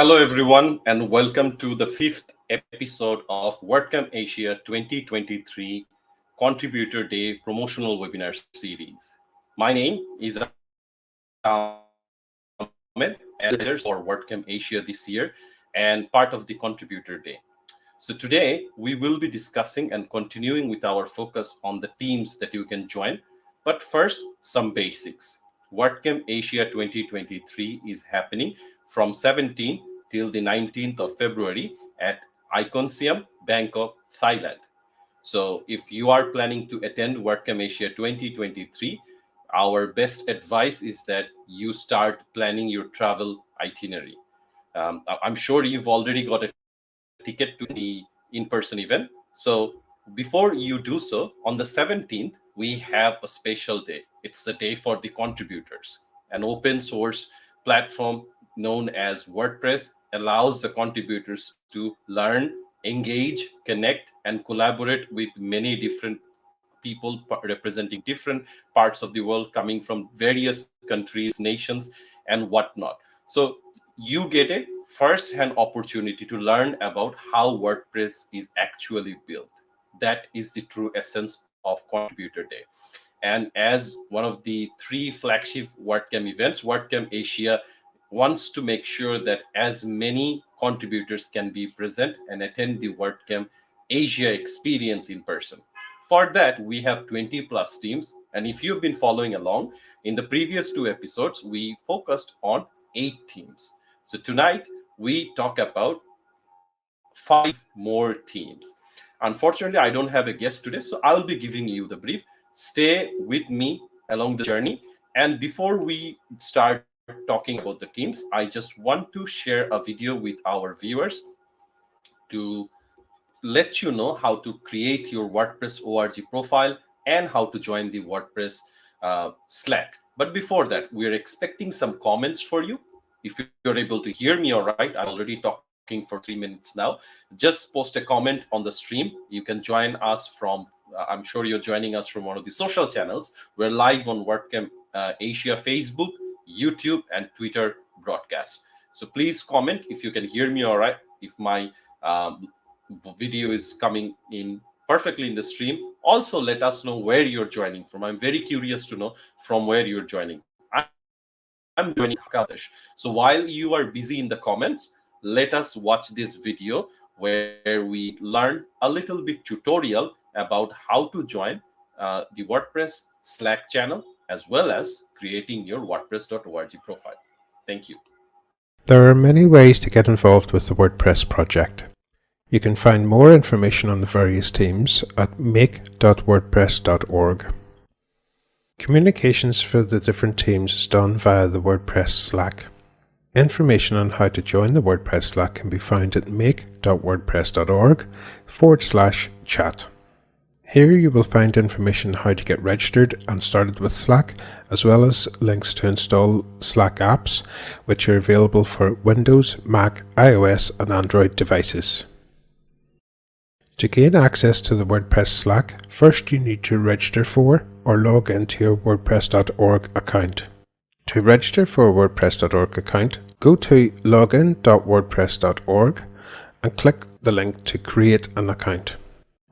Hello, everyone, and welcome to the fifth episode of WordCamp Asia 2023 Contributor Day Promotional Webinar Series. My name is Ahmed, editor for WordCamp Asia this year and part of the Contributor Day. So today, we will be discussing and continuing with our focus on the teams that you can join. But first, some basics. WordCamp Asia 2023 is happening from 17th till the 19th of February at Iconium, Bangkok, Thailand. So if you are planning to attend WordCamp Asia 2023, our best advice is that you start planning your travel itinerary. I'm sure you've already got a ticket to the in-person event. So before you do so, on the 17th, we have a special day. It's the day for the contributors. An open source platform known as WordPress allows the contributors to learn, engage, connect, and collaborate with many different people representing different parts of the world, coming from various countries, nations, and whatnot. So you get a first-hand opportunity to learn about how WordPress is actually built. That is the true essence of Contributor Day. And as one of the three flagship WordCamp events, WordCamp Asia wants to make sure that as many contributors can be present and attend the WordCamp Asia experience in person. For that, we have 20 plus teams. And if you've been following along, in the previous two episodes, we focused on 8 teams. So tonight, we talk about 5 more teams. Unfortunately, I don't have a guest today, so I'll be giving you the brief. Stay with me along the journey. And before we start talking about the teams, I just want to share a video with our viewers to let you know how to create your WordPress org profile and how to join the WordPress Slack. But before that, we're expecting some comments for you. If you're able to hear me all right, I'm already talking for 3 minutes now. Just post a comment on the stream. You can join us from, I'm sure you're joining us from one of the social channels. We're live on WordCamp Asia Facebook, YouTube, and Twitter broadcast. So please comment if you can hear me all right, if my video is coming in perfectly in the stream. Also, let us know where you're joining from. I'm very curious to know from where you're joining. I'm joining Bangladesh. So while you are busy in the comments, let us watch this video where we learn a little bit tutorial about how to join the WordPress Slack channel, as well as creating your WordPress.org profile. Thank you. There are many ways to get involved with the WordPress project. You can find more information on the various teams at make.wordpress.org. Communications for the different teams is done via the WordPress Slack. Information on how to join the WordPress Slack can be found at make.wordpress.org/chat. Here you will find information on how to get registered and started with Slack, as well as links to install Slack apps, which are available for Windows, Mac, iOS, and Android devices. To gain access to the WordPress Slack, first you need to register for or log into your WordPress.org account. To register for a WordPress.org account, go to login.wordpress.org and click the link to create an account.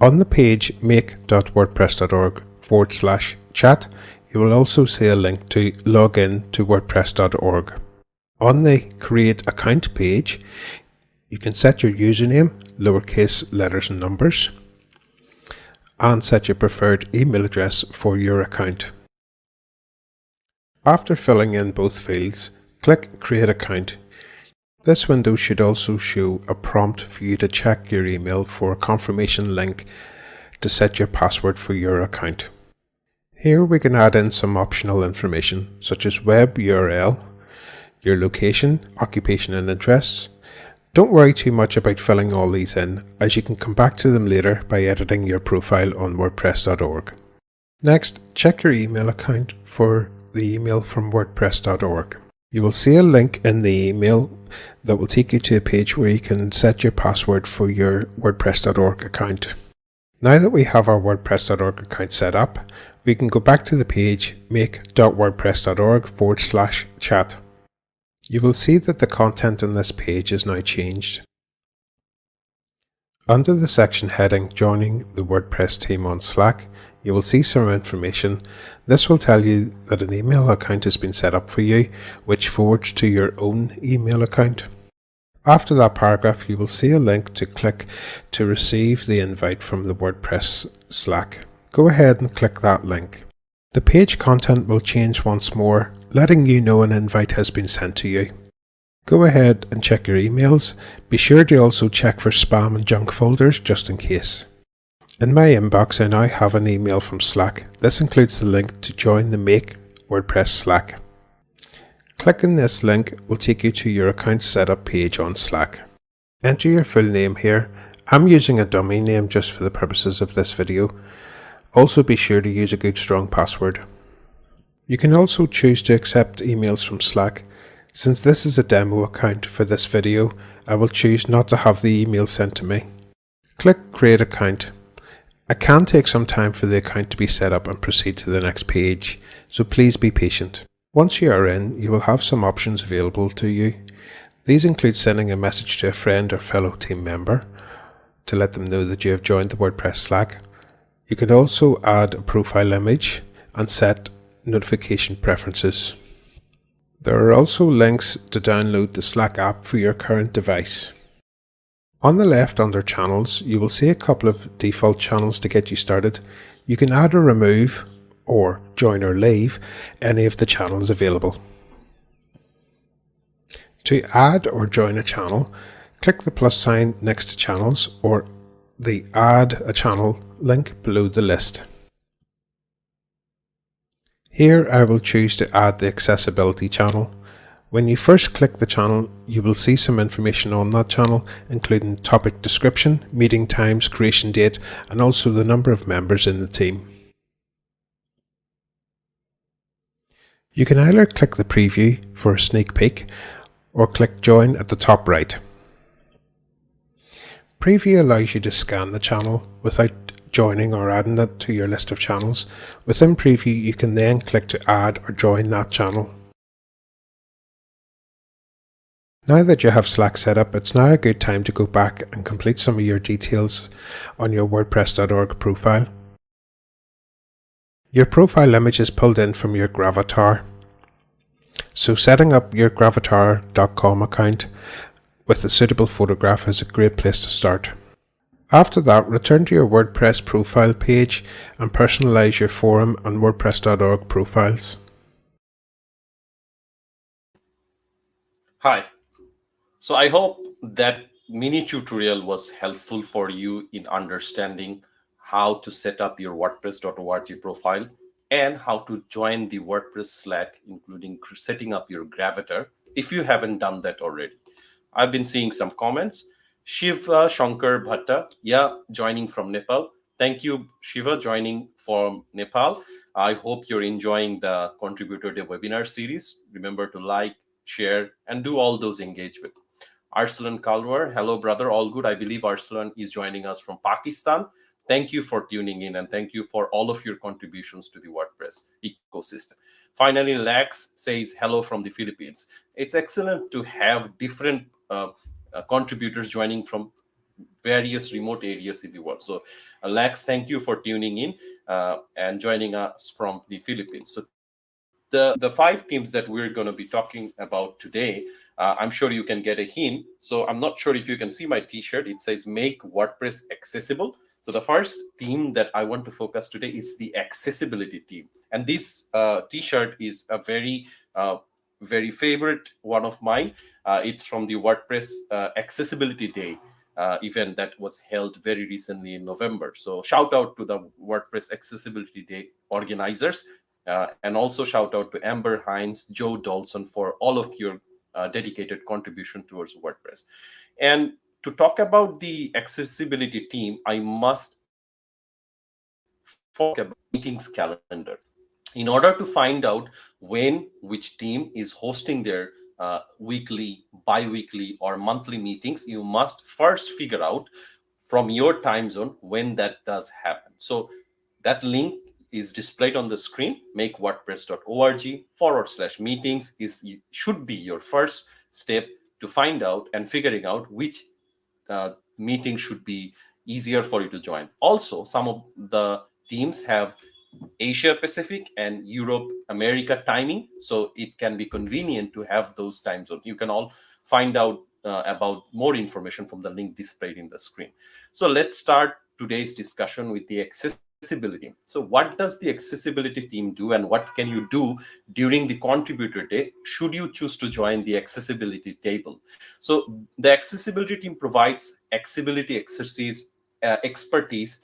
On the page make.wordpress.org/chat, you will also see a link to log in to WordPress.org. On the Create Account page, you can set your username, lowercase letters and numbers, and set your preferred email address for your account. After filling in both fields, click Create Account. This window should also show a prompt for you to check your email for a confirmation link to set your password for your account. Here we can add in some optional information such as web URL, your location, occupation and interests. Don't worry too much about filling all these in, as you can come back to them later by editing your profile on WordPress.org. Next, check your email account for the email from WordPress.org. You will see a link in the email that will take you to a page where you can set your password for your WordPress.org account. Now that we have our WordPress.org account set up, we can go back to the page make.wordpress.org/chat. You will see that the content on this page is now changed. Under the section heading Joining the WordPress team on Slack, you will see some information. This will tell you that an email account has been set up for you, which forwards to your own email account. After that paragraph, you will see a link to click to receive the invite from the WordPress Slack. Go ahead and click that link. The page content will change once more, letting you know an invite has been sent to you. Go ahead and check your emails. Be sure to also check for spam and junk folders just in case. In my inbox, I now have an email from Slack. This includes the link to join the Make WordPress Slack. Clicking this link will take you to your account setup page on Slack. Enter your full name here. I'm using a dummy name just for the purposes of this video. Also be sure to use a good strong password. You can also choose to accept emails from Slack. Since this is a demo account for this video, I will choose not to have the email sent to me. Click Create Account. It can take some time for the account to be set up and proceed to the next page, so please be patient. Once you are in, you will have some options available to you. These include sending a message to a friend or fellow team member to let them know that you have joined the WordPress Slack. You can also add a profile image and set notification preferences. There are also links to download the Slack app for your current device. On the left under Channels, you will see a couple of default channels to get you started. You can add or remove, or join or leave, any of the channels available. To add or join a channel, click the plus sign next to Channels or the Add a Channel link below the list. Here I will choose to add the accessibility channel. When you first click the channel, you will see some information on that channel, including topic description, meeting times, creation date, and also the number of members in the team. You can either click the preview for a sneak peek or click join at the top right. Preview allows you to scan the channel without joining or adding it to your list of channels. Within preview, you can then click to add or join that channel. Now that you have Slack set up, it's now a good time to go back and complete some of your details on your WordPress.org profile. Your profile image is pulled in from your Gravatar. So setting up your gravatar.com account with a suitable photograph is a great place to start. After that, return to your WordPress profile page and personalize your forum and WordPress.org profiles. Hi. So I hope that mini tutorial was helpful for you in understanding how to set up your WordPress.org profile and how to join the WordPress Slack, including setting up your Gravatar, if you haven't done that already. I've been seeing some comments. Shiva Shankar Bhatta, yeah, joining from Nepal. Thank you, Shiva, joining from Nepal. I hope you're enjoying the Contributor Day webinar series. Remember to like, share, and do all those engagement. Arsalan Kalwar, hello, brother, all good. I believe Arsalan is joining us from Pakistan. Thank you for tuning in and thank you for all of your contributions to the WordPress ecosystem. Finally, Lax says hello from the Philippines. It's excellent to have different contributors joining from various remote areas in the world. So, Lax, thank you for tuning in and joining us from the Philippines. So, the five themes that we're going to be talking about today, I'm sure you can get a hint. So I'm not sure if you can see my t-shirt. It says Make WordPress Accessible. So the first theme that I want to focus today is the accessibility theme. And this t-shirt is a very favorite one of mine. It's from the WordPress Accessibility Day event that was held very recently in November. So shout out to the WordPress Accessibility Day organizers. And also shout out to Amber Hines, Joe Dolson for all of your dedicated contribution towards WordPress. And to talk about the accessibility team, I must talk about meetings calendar. In order to find out when which team is hosting their weekly, bi-weekly, or monthly meetings, you must first figure out from your time zone when that does happen. So that link is displayed on the screen. makewordpress.org/meetings should be your first step to find out and figuring out which meeting should be easier for you to join. Also, some of the teams have Asia Pacific and Europe America timing, so it can be convenient to have those time zones. You can all find out about more information from the link displayed in the screen. So let's start today's discussion with the accessibility. So what does the accessibility team do, and what can you do during the contributor day should you choose to join the accessibility table? So the accessibility team provides accessibility expertise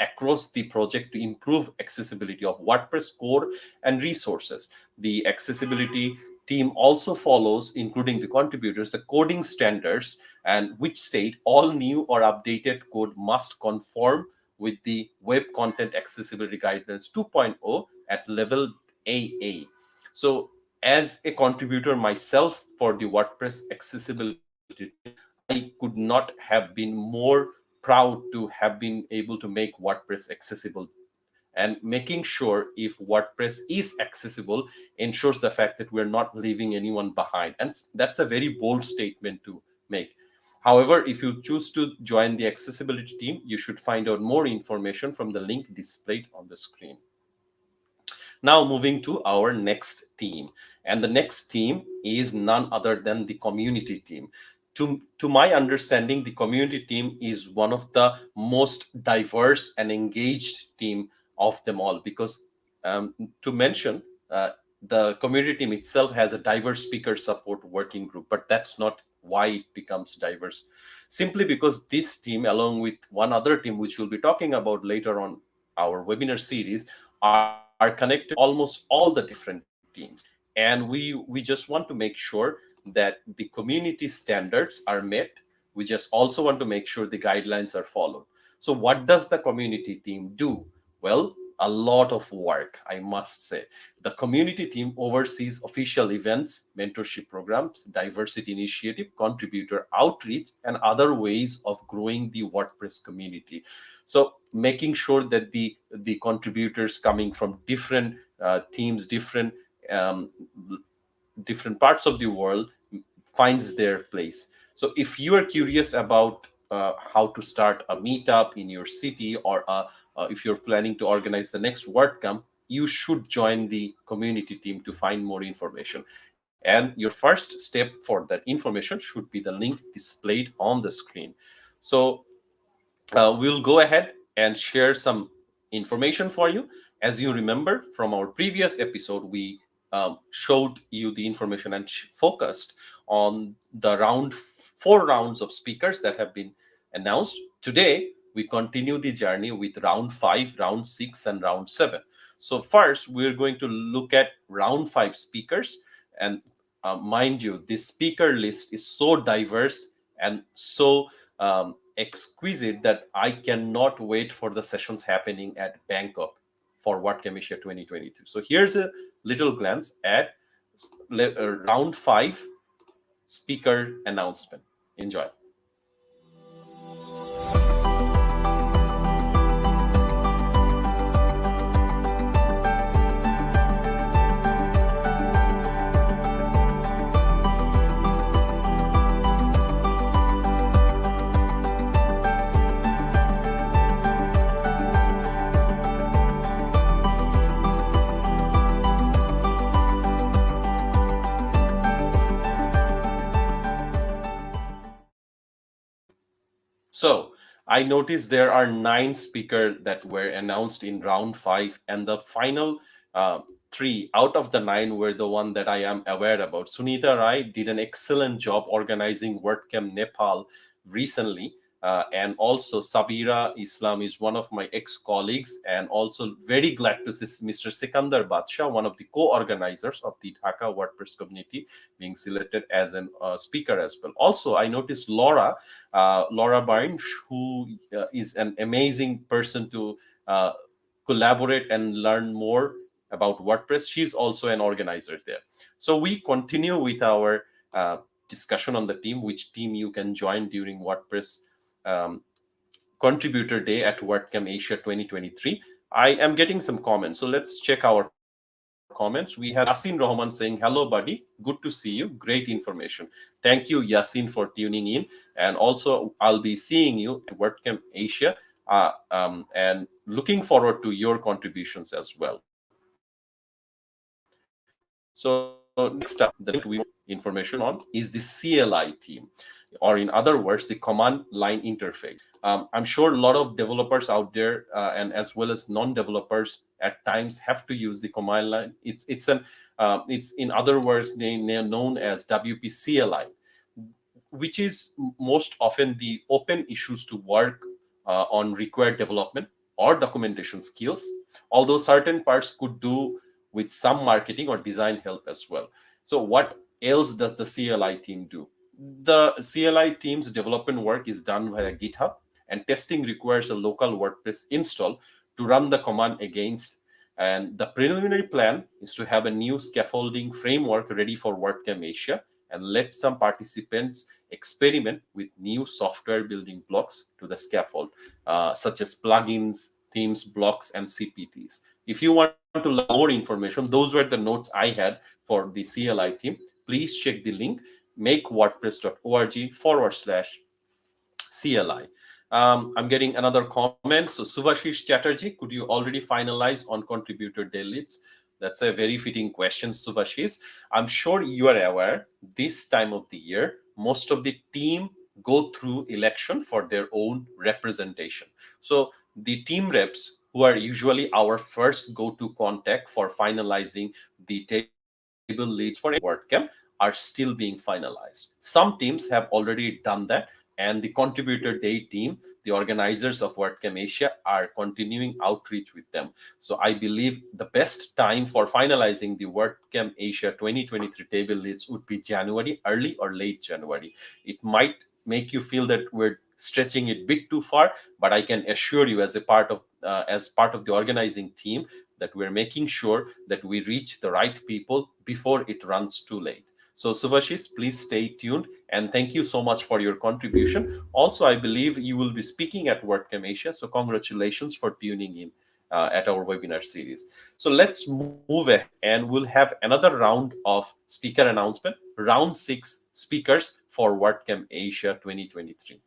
across the project to improve accessibility of WordPress core and resources. The accessibility team also follows, including the contributors, the coding standards, and which state all new or updated code must conform with the Web Content Accessibility Guidelines 2.0 at level AA. So as a contributor myself for the WordPress accessibility team, I could not have been more proud to have been able to make WordPress accessible. And making sure if WordPress is accessible ensures the fact that we're not leaving anyone behind. And that's a very bold statement to make. However, if you choose to join the accessibility team, you should find out more information from the link displayed on the screen. Now moving to our next team. And the next team is none other than the community team. To my understanding, the community team is one of the most diverse and engaged team of them all, because to mention, the community team itself has a diverse speaker support working group, but that's not why it becomes diverse. Simply because this team, along with one other team, which we'll be talking about later on our webinar series, are connected to almost all the different teams. And we just want to make sure that the community standards are met. We just also want to make sure the guidelines are followed. So what does the community team do? Well, a lot of work, I must say. The community team oversees official events, mentorship programs, diversity initiative, contributor outreach, and other ways of growing the WordPress community. So making sure that the contributors coming from different teams, different parts of the world finds their place. So if you are curious about how to start a meetup in your city, or if you're planning to organize the next WordCamp, you should join the community team to find more information. And your first step for that information should be the link displayed on the screen. So we'll go ahead and share some information for you. As you remember from our previous episode, we showed you the information and focused on the 4 rounds of speakers that have been announced. Today, we continue the journey with round 5, round 6, and round 7. So first, we're going to look at round 5 speakers. And mind you, this speaker list is so diverse and so exquisite that I cannot wait for the sessions happening at Bangkok for WordCamp Asia 2022. So here's a little glance at round 5 speaker announcement. Enjoy. So I noticed there are 9 speakers that were announced in round 5, and the final 3 out of the 9 were the one that I am aware about. Sunita Rai did an excellent job organizing WordCamp Nepal recently. And also Sabira Islam is one of my ex-colleagues, and also very glad to see Mr. Sikandar Badsha, one of the co-organizers of the Dhaka WordPress community, being selected as a speaker as well. Also, I noticed Laura Byrne, who is an amazing person to collaborate and learn more about WordPress. She's also an organizer there. So we continue with our discussion on the team, which team you can join during WordPress Contributor Day at WordCamp Asia 2023. I am getting some comments. So let's check our comments. We have Yasin Rahman saying, hello, buddy. Good to see you. Great information. Thank you, Yasin, for tuning in. And also, I'll be seeing you at WordCamp Asia, and looking forward to your contributions as well. So next up, the next team we want information on is the CLI team, or in other words, the command line interface. I'm sure a lot of developers out there, and as well as non-developers, at times have to use the command line. It's in other words, they are known as WP CLI, which is most often the open issues to work on required development or documentation skills, although certain parts could do with some marketing or design help as well. So what else does the CLI team do? The CLI team's development work is done via GitHub, and testing requires a local WordPress install to run the command against. And the preliminary plan is to have a new scaffolding framework ready for WordCamp Asia and let some participants experiment with new software building blocks to the scaffold, such as plugins, themes, blocks, and CPTs. If you want to learn more information, those were the notes I had for the CLI team. Please check the link makewordpress.org/CLI. I'm getting another comment. So Subhashish Chatterjee, could you already finalize on contributor day leads? That's a very fitting question, Subhashish. I'm sure you are aware this time of the year, most of the team go through election for their own representation. So the team reps, who are usually our first go-to contact for finalizing the table leads for a WordCamp, are still being finalized. Some teams have already done that, and the contributor day team, the organizers of WordCamp Asia, are continuing outreach with them. So I believe the best time for finalizing the WordCamp Asia 2023 table leads would be January, early or late January. It might make you feel that we're stretching it a bit too far, but I can assure you, as part of the organizing team, that we're making sure that we reach the right people before it runs too late. So Subhashish, please stay tuned, and thank you so much for your contribution. Also, I believe you will be speaking at WordCamp Asia, so congratulations for tuning in at our webinar series. So let's move ahead, and we'll have another round of speaker announcement, round 6 speakers for WordCamp Asia 2023.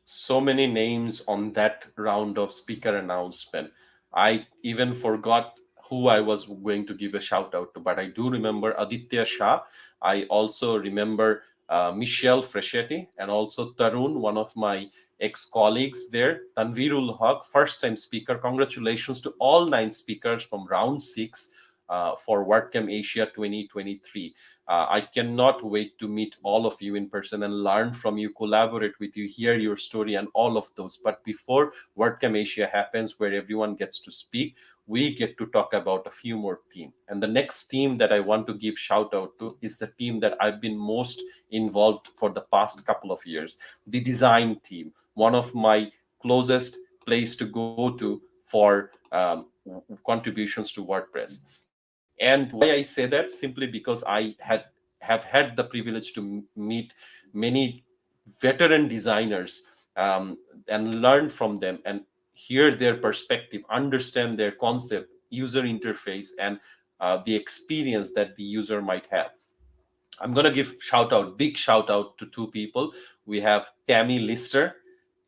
So many names on that round of speaker announcement. I even forgot who I was going to give a shout out to, but I do remember Aditya Shah. I also remember Michelle Freschetti, and also Tarun, one of my ex-colleagues there, Tanvirul Haq, first-time speaker. Congratulations to all 9 speakers from round 6 for WordCamp Asia 2023. I cannot wait to meet all of you in person and learn from you, collaborate with you, hear your story, and all of those. But before WordCamp Asia happens, where everyone gets to speak, we get to talk about a few more teams. And the next team that I want to give shout out to is the team that I've been most involved for the past couple of years, the design team, one of my closest place to go to for contributions to WordPress. And why I say that? Simply because I have had the privilege to meet many veteran designers, and learn from them and hear their perspective, understand their concept, user interface, and the experience that the user might have. I'm going to give big shout out to 2 people. We have Tammy Lister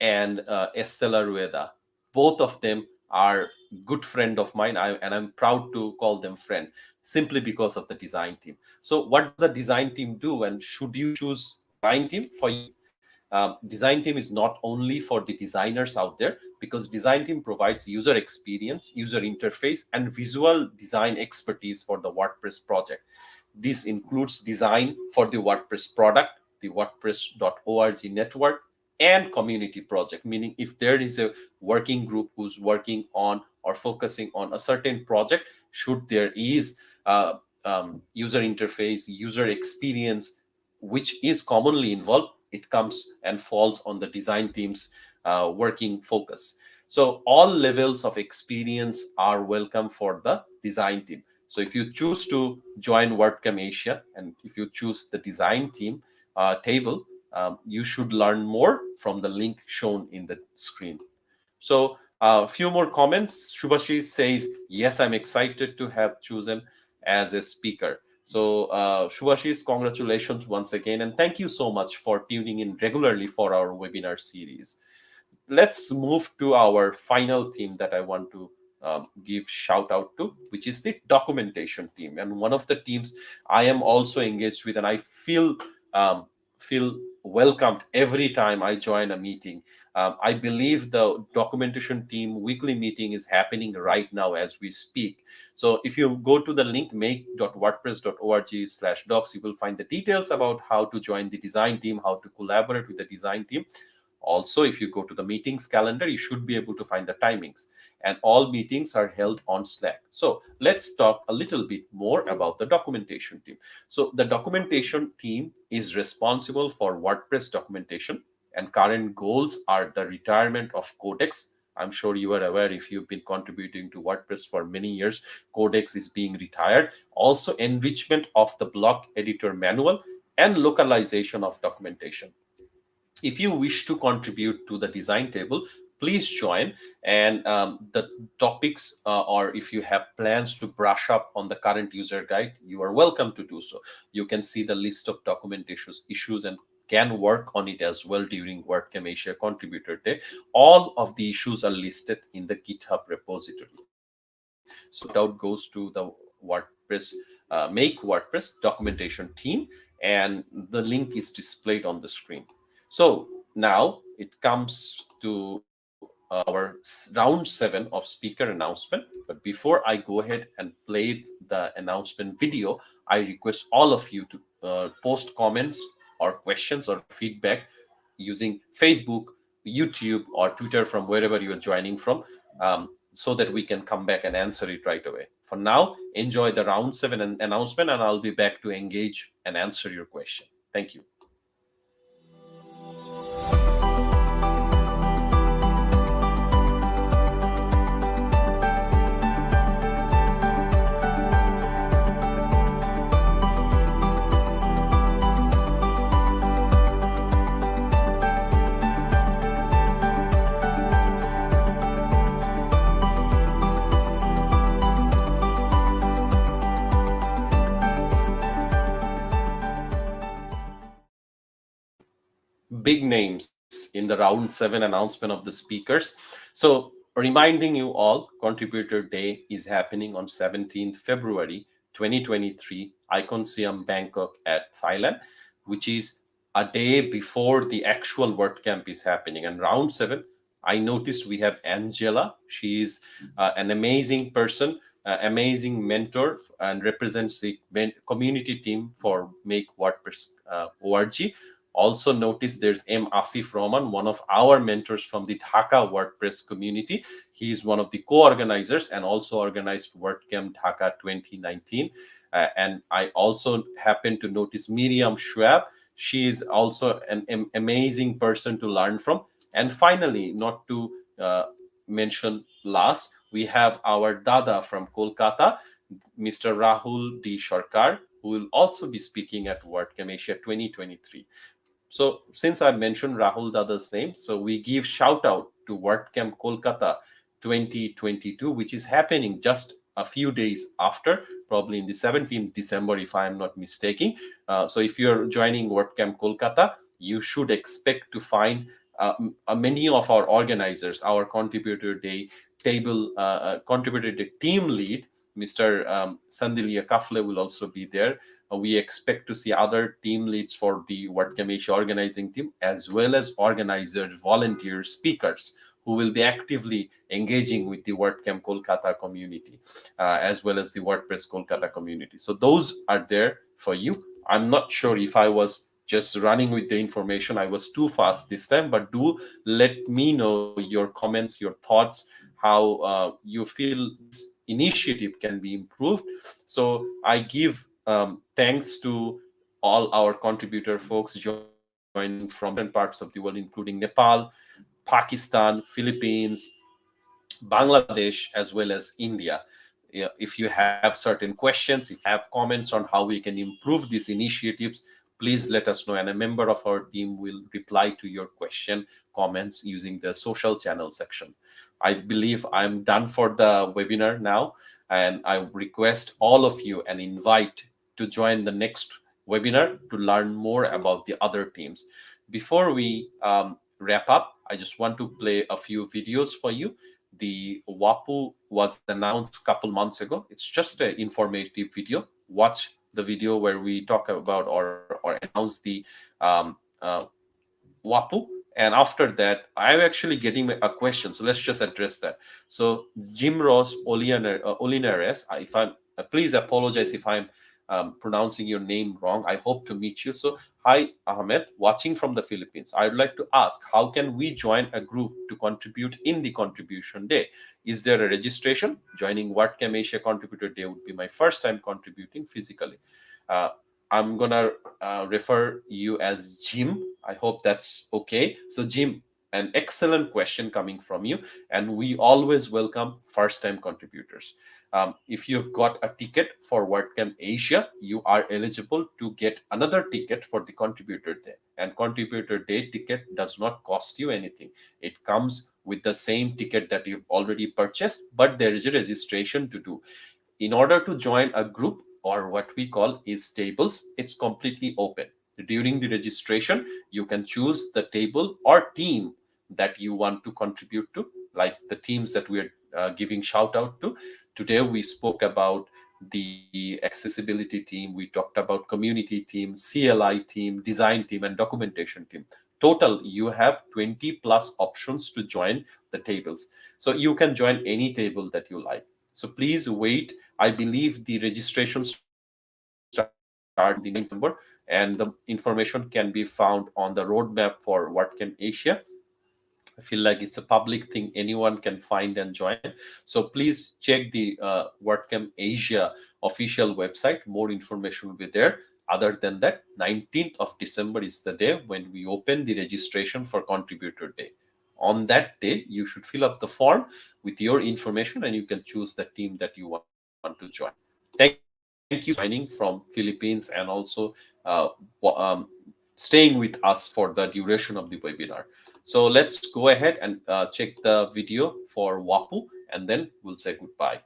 and Estela Rueda. Both of them are good friend of mine, and I'm proud to call them friend, simply because of the design team. So what does the design team do, and should you choose design team for you? Design team is not only for the designers out there, because design team provides user experience, user interface, and visual design expertise for the WordPress project. This includes design for the WordPress product, the WordPress.org network, and community project, meaning if there is a working group who's working on or focusing on a certain project, should there is user interface, user experience, which is commonly involved, it comes and falls on the design team's working focus. So all levels of experience are welcome for the design team. So if you choose to join WordCamp Asia, and if you choose the design team table, you should learn more from the link shown in the screen. So a few more comments. Shubhashi says, yes, I'm excited to have chosen as a speaker. So Shubhashis, congratulations once again, and thank you so much for tuning in regularly for our webinar series. Let's move to our final theme that I want to give shout out to, which is the documentation team. And one of the teams I am also engaged with, and I feel welcomed every time I join a meeting. I believe the documentation team weekly meeting is happening right now as we speak. So if you go to the link make.wordpress.org/docs, you will find the details about how to join the design team, how to collaborate with the design team. Also, if you go to the meetings calendar, you should be able to find the timings, and all meetings are held on Slack. So let's talk a little bit more about the documentation team. So the documentation team is responsible for WordPress documentation, and current goals are the retirement of Codex. I'm sure you are aware, if you've been contributing to WordPress for many years, Codex is being retired. Also, enrichment of the block editor manual and localization of documentation. If you wish to contribute to the design table, please join. And the topics, or if you have plans to brush up on the current user guide, you are welcome to do so. You can see the list of documentation issues and can work on it as well during WordCamp Asia Contributor Day. All of the issues are listed in the GitHub repository. So shout out goes to the WordPress Make WordPress documentation team, and the link is displayed on the screen. So now it comes to our round 7 of speaker announcement. But before I go ahead and play the announcement video, I request all of you to post comments or questions or feedback using Facebook, YouTube, or Twitter from wherever you are joining from, so that we can come back and answer it right away. For now, enjoy the round 7 announcement, and I'll be back to engage and answer your question. Thank you. Big names in the round 7 announcement of the speakers. So reminding you all, Contributor Day is happening on 17th February 2023, Iconium Bangkok at Thailand, which is a day before the actual WordCamp is happening. And round 7, I noticed we have Angela. She is an amazing person, amazing mentor, and represents the community team for Make WordPress org. Also notice there's M. Asif Rahman, one of our mentors from the Dhaka WordPress community. He is one of the co-organizers and also organized WordCamp Dhaka 2019. And I also happen to notice Miriam Schwab. She is also an amazing person to learn from. And finally, not to mention last, we have our Dada from Kolkata, Mr. Rahul D. Sharkar, who will also be speaking at WordCamp Asia 2023. So since I mentioned Rahul Dada's name, so we give shout out to WordCamp Kolkata 2022, which is happening just a few days after, probably in the 17th December, if I'm not mistaken. So if you're joining WordCamp Kolkata, you should expect to find many of our organizers, our Contributor Day table, Contributor Day team lead, Mr. Sandilia Kafle will also be there. We expect to see other team leads for the WordCamp Asia organizing team, as well as organizers, volunteers, speakers who will be actively engaging with the WordCamp Kolkata community, as well as the WordPress Kolkata community. So those are there for you. I'm not sure if I was just running with the information. I was too fast this time, but do let me know your comments, your thoughts, how you feel this initiative can be improved. So I give thanks to all our contributor folks joining from different parts of the world, including Nepal, Pakistan, Philippines, Bangladesh, as well as India. Yeah, if you have certain questions, if you have comments on how we can improve these initiatives, please let us know, and a member of our team will reply to your question, comments using the social channel section. I believe I'm done for the webinar now, and I request all of you and invite to join the next webinar to learn more about the other teams. Before we wrap up, I just want to play a few videos for you. The WAPU was announced a couple months ago. It's just an informative video. Watch the video where we talk about or announce the WAPU. And after that, I'm actually getting a question. So let's just address that. So Jim Ross Olinares, if I'm please apologize if I'm pronouncing your name wrong. I hope to meet you. So hi Ahmed, watching from the Philippines. I'd like to ask, how can we join a group to contribute in the contribution day? Is there a registration? Joining WordCamp Asia Contributor Day would be my first time contributing physically. I'm gonna refer you as Jim. I hope that's okay. So Jim, an excellent question coming from you, and we always welcome first-time contributors. If you've got a ticket for WordCamp Asia, you are eligible to get another ticket for the Contributor Day. And Contributor Day ticket does not cost you anything. It comes with the same ticket that you've already purchased, but there is a registration to do. In order to join a group, or what we call is tables, it's completely open. During the registration, you can choose the table or team that you want to contribute to, like the teams that we are giving shout out to. Today we spoke about the accessibility team, we talked about community team, CLI team, design team, and documentation team. Total, you have 20 plus options to join the tables. So you can join any table that you like. So please wait. I believe the registration starts on the 9th of December, and the information can be found on the roadmap for WordCamp Asia. I feel like it's a public thing, anyone can find and join. So please check the WordCamp Asia official website. More information will be there. Other than that, 19th of December is the day when we open the registration for Contributor Day. On that day, you should fill up the form with your information, and you can choose the team that you want to join. Thank you so much for joining from Philippines, and also staying with us for the duration of the webinar. So let's go ahead and check the video for WAPU, and then we'll say goodbye.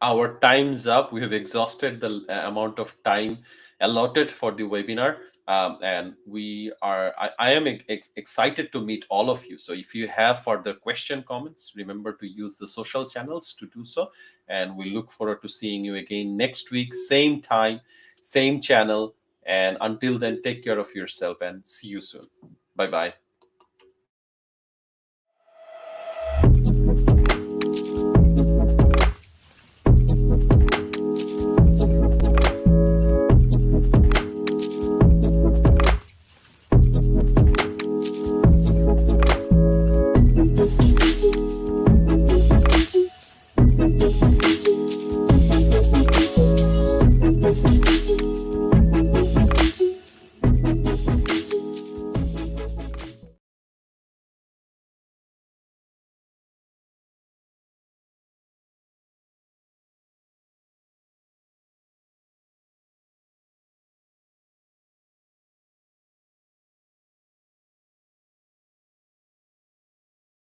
Our time's up. We have exhausted the amount of time allotted for the webinar, and I am excited to meet all of you. So if you have further question, comments, remember to use the social channels to do so, and we look forward to seeing you again next week, same time, same channel. And until then, take care of yourself and see you soon. Bye bye.